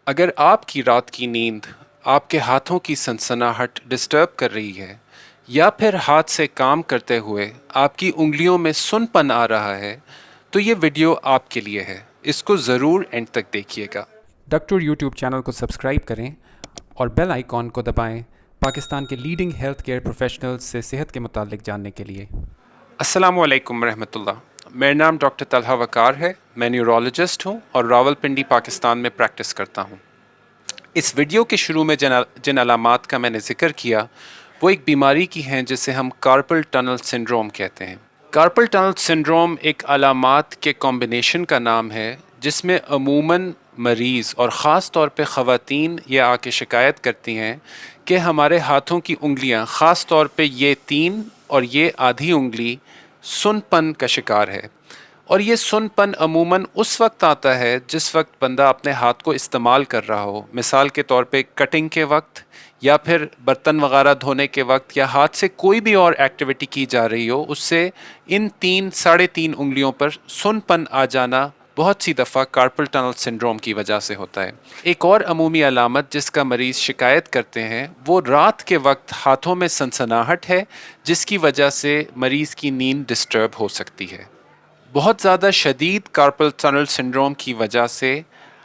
اگر آپ کی رات کی نیند آپ کے ہاتھوں کی سنسناہٹ ڈسٹرب کر رہی ہے یا پھر ہاتھ سے کام کرتے ہوئے آپ کی انگلیوں میں سن پن آ رہا ہے تو یہ ویڈیو آپ کے لیے ہے. اس کو ضرور اینڈ تک دیکھیے گا. ڈاکٹر یوٹیوب چینل کو سبسکرائب کریں اور بیل آئیکن کو دبائیں پاکستان کے لیڈنگ ہیلتھ کیئر پروفیشنل سے صحت کے متعلق جاننے کے لیے. السلام علیکم ورحمۃ اللہ. میرا نام ڈاکٹر طلحہ وقار ہے. میں نیورولوجسٹ ہوں اور راولپنڈی پاکستان میں پریکٹس کرتا ہوں. اس ویڈیو کے شروع میں جن علامات کا میں نے ذکر کیا وہ ایک بیماری کی ہیں جسے ہم کارپل ٹنل سنڈروم کہتے ہیں. کارپل ٹنل سنڈروم ایک علامات کے کمبینیشن کا نام ہے جس میں عموماً مریض اور خاص طور پہ خواتین یہ آ کے شکایت کرتی ہیں کہ ہمارے ہاتھوں کی انگلیاں خاص طور پہ یہ 3 اور یہ آدھی انگلی سن پن کا شکار ہے. اور یہ سن پن عموماً اس وقت آتا ہے جس وقت بندہ اپنے ہاتھ کو استعمال کر رہا ہو. مثال کے طور پہ کٹنگ کے وقت یا پھر برتن وغیرہ دھونے کے وقت یا ہاتھ سے کوئی بھی اور ایکٹیویٹی کی جا رہی ہو اس سے ان 3 3.5 انگلیوں پر سن پن آ جانا بہت سی دفعہ کارپل ٹنل سنڈروم کی وجہ سے ہوتا ہے. ایک اور عمومی علامت جس کا مریض شکایت کرتے ہیں وہ رات کے وقت ہاتھوں میں سنسناہٹ ہے جس کی وجہ سے مریض کی نیند ڈسٹرب ہو سکتی ہے. بہت زیادہ شدید کارپل ٹنل سنڈروم کی وجہ سے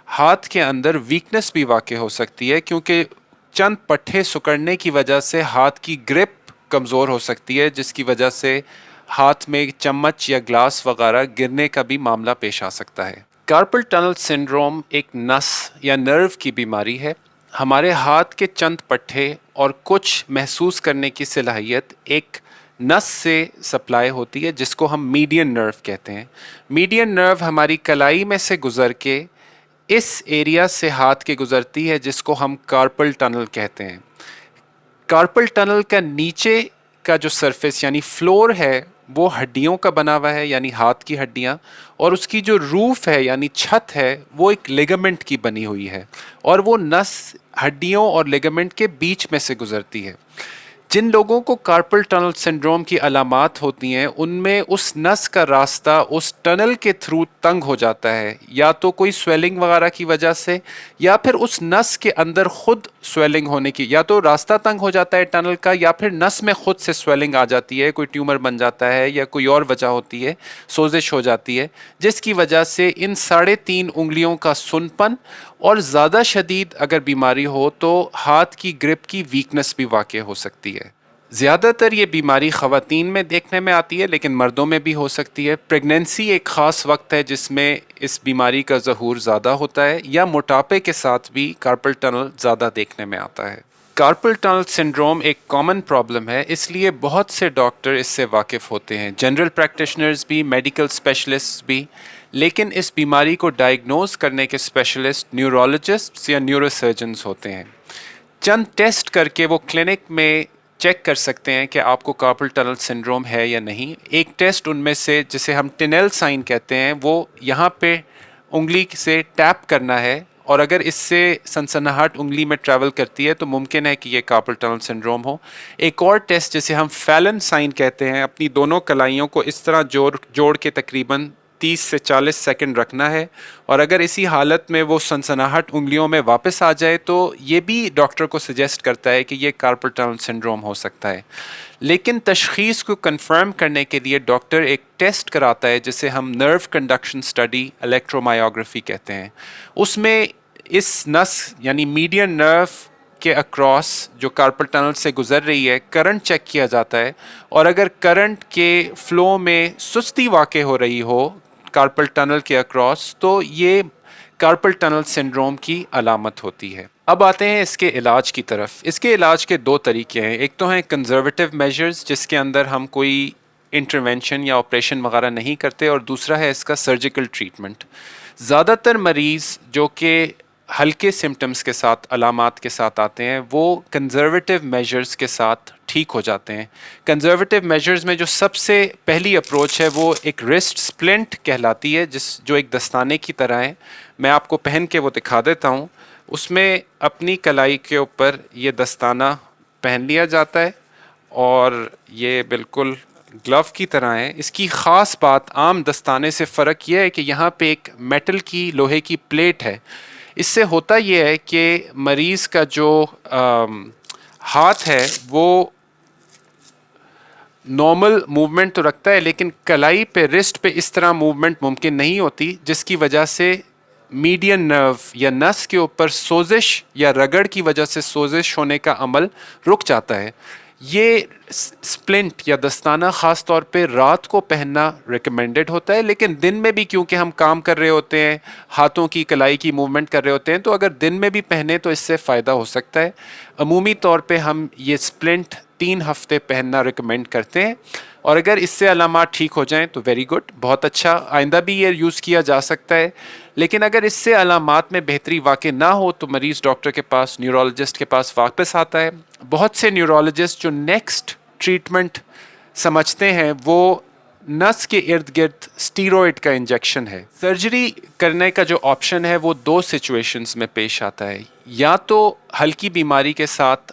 ہاتھ کے اندر ویکنس بھی واقع ہو سکتی ہے کیونکہ چند پٹھے سکڑنے کی وجہ سے ہاتھ کی گرپ کمزور ہو سکتی ہے جس کی وجہ سے ہاتھ میں چمچ یا گلاس وغیرہ گرنے کا بھی معاملہ پیش آ سکتا ہے. کارپل ٹنل سنڈروم ایک نس یا نرو کی بیماری ہے. ہمارے ہاتھ کے چند پٹھے اور کچھ محسوس کرنے کی صلاحیت ایک نس سے سپلائی ہوتی ہے جس کو ہم میڈین نرو کہتے ہیں. میڈین نرو ہماری کلائی میں سے گزر کے اس ایریا سے ہاتھ کے گزرتی ہے جس کو ہم کارپل ٹنل کہتے ہیں. کارپل ٹنل کا نیچے کا جو سرفیس یعنی فلور ہے وہ ہڈیوں کا بنا ہوا ہے یعنی ہاتھ کی ہڈیاں، اور اس کی جو روف ہے یعنی چھت ہے وہ ایک لیگامنٹ کی بنی ہوئی ہے اور وہ نس ہڈیوں اور لیگامنٹ کے بیچ میں سے گزرتی ہے. جن لوگوں کو کارپل ٹنل سنڈروم کی علامات ہوتی ہیں ان میں اس نس کا راستہ اس ٹنل کے تھرو تنگ ہو جاتا ہے یا تو کوئی سویلنگ وغیرہ کی وجہ سے یا پھر اس نس کے اندر خود سویلنگ ہونے کی، یا تو راستہ تنگ ہو جاتا ہے ٹنل کا یا پھر نس میں خود سے سویلنگ آ جاتی ہے، کوئی ٹیومر بن جاتا ہے یا کوئی اور وجہ ہوتی ہے، سوزش ہو جاتی ہے جس کی وجہ سے ان 3.5 انگلیوں کا سن پن اور زیادہ شدید اگر بیماری ہو تو ہاتھ کی گرپ کی ویکنس بھی واقع ہو سکتی ہے. زیادہ تر یہ بیماری خواتین میں دیکھنے میں آتی ہے لیکن مردوں میں بھی ہو سکتی ہے. پریگنینسی ایک خاص وقت ہے جس میں اس بیماری کا ظہور زیادہ ہوتا ہے یا موٹاپے کے ساتھ بھی کارپل ٹنل زیادہ دیکھنے میں آتا ہے. کارپل ٹنل سنڈروم ایک کامن پرابلم ہے اس لیے بہت سے ڈاکٹر اس سے واقف ہوتے ہیں، جنرل پریکٹیشنرز بھی، میڈیکل اسپیشلسٹ بھی. لیکن اس بیماری کو ڈائگنوز کرنے کے اسپیشلسٹ نیورولوجسٹ یا نیورو سرجنز ہوتے ہیں. چند ٹیسٹ کر کے وہ کلینک میں چیک کر سکتے ہیں کہ آپ کو کارپل ٹنل سنڈروم ہے یا نہیں. ایک ٹیسٹ ان میں سے جسے ہم ٹنیل سائن کہتے ہیں وہ یہاں پہ انگلی سے ٹیپ کرنا ہے اور اگر اس سے سنسناہٹ انگلی میں ٹریول کرتی ہے تو ممکن ہے کہ یہ کارپل ٹنل سنڈروم ہو. ایک اور ٹیسٹ جسے ہم فیلن سائن کہتے ہیں، اپنی دونوں کلائیوں کو اس طرح جوڑ کے تقریباً 30 سے 40 سیکنڈ رکھنا ہے اور اگر اسی حالت میں وہ سنسناہٹ انگلیوں میں واپس آ جائے تو یہ بھی ڈاکٹر کو سجیسٹ کرتا ہے کہ یہ کارپل ٹنل سنڈروم ہو سکتا ہے. لیکن تشخیص کو کنفرم کرنے کے لیے ڈاکٹر ایک ٹیسٹ کراتا ہے جسے ہم نرو کنڈکشن اسٹڈی الیکٹرومایوگرافی کہتے ہیں. اس میں اس نس یعنی میڈین نرو کے اکراس جو کارپل ٹنل سے گزر رہی ہے کرنٹ چیک کیا جاتا ہے اور اگر کرنٹ کے فلو میں سستی واقع ہو رہی ہو کارپل ٹنل کے اکراس تو یہ کارپل ٹنل سنڈروم کی علامت ہوتی ہے. اب آتے ہیں اس کے علاج کی طرف. اس کے علاج کے 2 طریقے ہیں. ایک تو ہیں کنزرویٹو میجرز جس کے اندر ہم کوئی انٹرونشن یا آپریشن وغیرہ نہیں کرتے اور دوسرا ہے اس کا سرجیکل ٹریٹمنٹ. زیادہ تر مریض جو کہ ہلکے سمٹمز کے ساتھ علامات کے ساتھ آتے ہیں وہ کنزرویٹو میجرز کے ساتھ ٹھیک ہو جاتے ہیں. کنزرویٹو میجرز میں جو سب سے پہلی اپروچ ہے وہ ایک رسٹ سپلنٹ کہلاتی ہے جو ایک دستانے کی طرح ہے. میں آپ کو پہن کے وہ دکھا دیتا ہوں. اس میں اپنی کلائی کے اوپر یہ دستانہ پہن لیا جاتا ہے اور یہ بالکل گلو کی طرح ہے. اس کی خاص بات عام دستانے سے فرق یہ ہے کہ یہاں پہ ایک میٹل کی لوہے کی پلیٹ ہے. اس سے ہوتا یہ ہے کہ مریض کا جو ہاتھ ہے وہ نارمل موومنٹ تو رکھتا ہے، لیکن کلائی پہ رسٹ پہ اس طرح موومنٹ ممکن نہیں ہوتی، جس کی وجہ سے میڈین نرو یا نس کے اوپر سوزش یا رگڑ کی وجہ سے سوزش ہونے کا عمل رک جاتا ہے۔ یہ سپلنٹ یا دستانہ خاص طور پہ رات کو پہننا ریکمینڈڈ ہوتا ہے، لیکن دن میں بھی کیونکہ ہم کام کر رہے ہوتے ہیں، ہاتھوں کی کلائی کی موومنٹ کر رہے ہوتے ہیں، تو اگر دن میں بھی پہنے تو اس سے فائدہ ہو سکتا ہے۔ عمومی طور پہ ہم یہ سپلنٹ 3 ہفتے پہننا ریکمینڈ کرتے ہیں، اور اگر اس سے علامات ٹھیک ہو جائیں تو ویری گڈ، بہت اچھا، آئندہ بھی یہ یوز کیا جا سکتا ہے۔ لیکن اگر اس سے علامات میں بہتری واقع نہ ہو تو مریض ڈاکٹر کے پاس، نیورولوجسٹ کے پاس واپس آتا ہے۔ بہت سے نیورولوجسٹ جو نیکسٹ ٹریٹمنٹ سمجھتے ہیں وہ نس کے ارد گرد اسٹیرائڈ کا انجیکشن ہے۔ سرجری کرنے کا جو آپشن ہے وہ 2 سچویشنز میں پیش آتا ہے، یا تو ہلکی بیماری کے ساتھ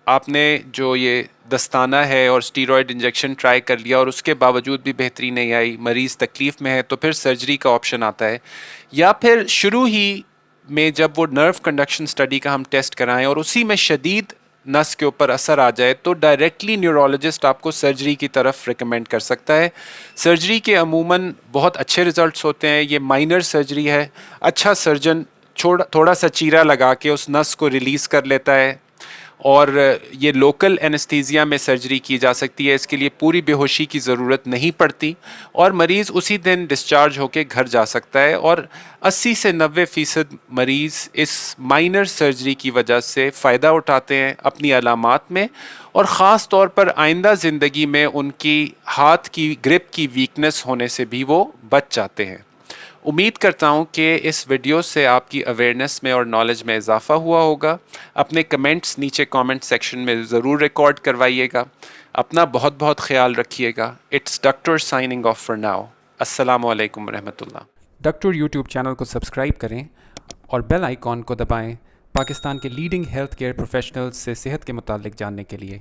آپ نے جو یہ دستانہ ہے اور اسٹیرائڈ انجیکشن ٹرائی کر لیا اور اس کے باوجود بھی بہتری نہیں آئی، مریض تکلیف میں ہے، تو پھر سرجری کا آپشن آتا ہے، یا پھر شروع ہی میں جب وہ نرو کنڈکشن اسٹڈی کا ہم ٹیسٹ کرائیں اور اسی میں شدید نس کے اوپر اثر آ جائے تو ڈائریکٹلی نیورولوجسٹ آپ کو سرجری کی طرف ریکمینڈ کر سکتا ہے۔ سرجری کے عموماً بہت اچھے ریزلٹس ہوتے ہیں، یہ مائنر سرجری ہے، اچھا سرجن تھوڑا سا چیرا لگا کے اس نس کو ریلیز کر لیتا ہے، اور یہ لوکل اینستھیزیا میں سرجری کی جا سکتی ہے، اس کے لیے پوری بے ہوشی کی ضرورت نہیں پڑتی، اور مریض اسی دن ڈسچارج ہو کے گھر جا سکتا ہے، اور 80 سے 90% مریض اس مائنر سرجری کی وجہ سے فائدہ اٹھاتے ہیں اپنی علامات میں، اور خاص طور پر آئندہ زندگی میں ان کی ہاتھ کی گرپ کی ویکنس ہونے سے بھی وہ بچ جاتے ہیں۔ امید کرتا ہوں کہ اس ویڈیو سے آپ کی اویئرنیس میں اور نالج میں اضافہ ہوا ہوگا۔ اپنے کمنٹس نیچے کامنٹ سیکشن میں ضرور ریکارڈ کروائیے گا۔ اپنا بہت بہت خیال رکھیے گا۔ It's doctor signing off for now. السلام علیکم ورحمۃ اللہ۔ ڈاکٹر یوٹیوب چینل کو سبسکرائب کریں اور بیل آئیکن کو دبائیں پاکستان کے لیڈنگ ہیلتھ کیئر پروفیشنلز سے صحت کے متعلق جاننے کے لیے۔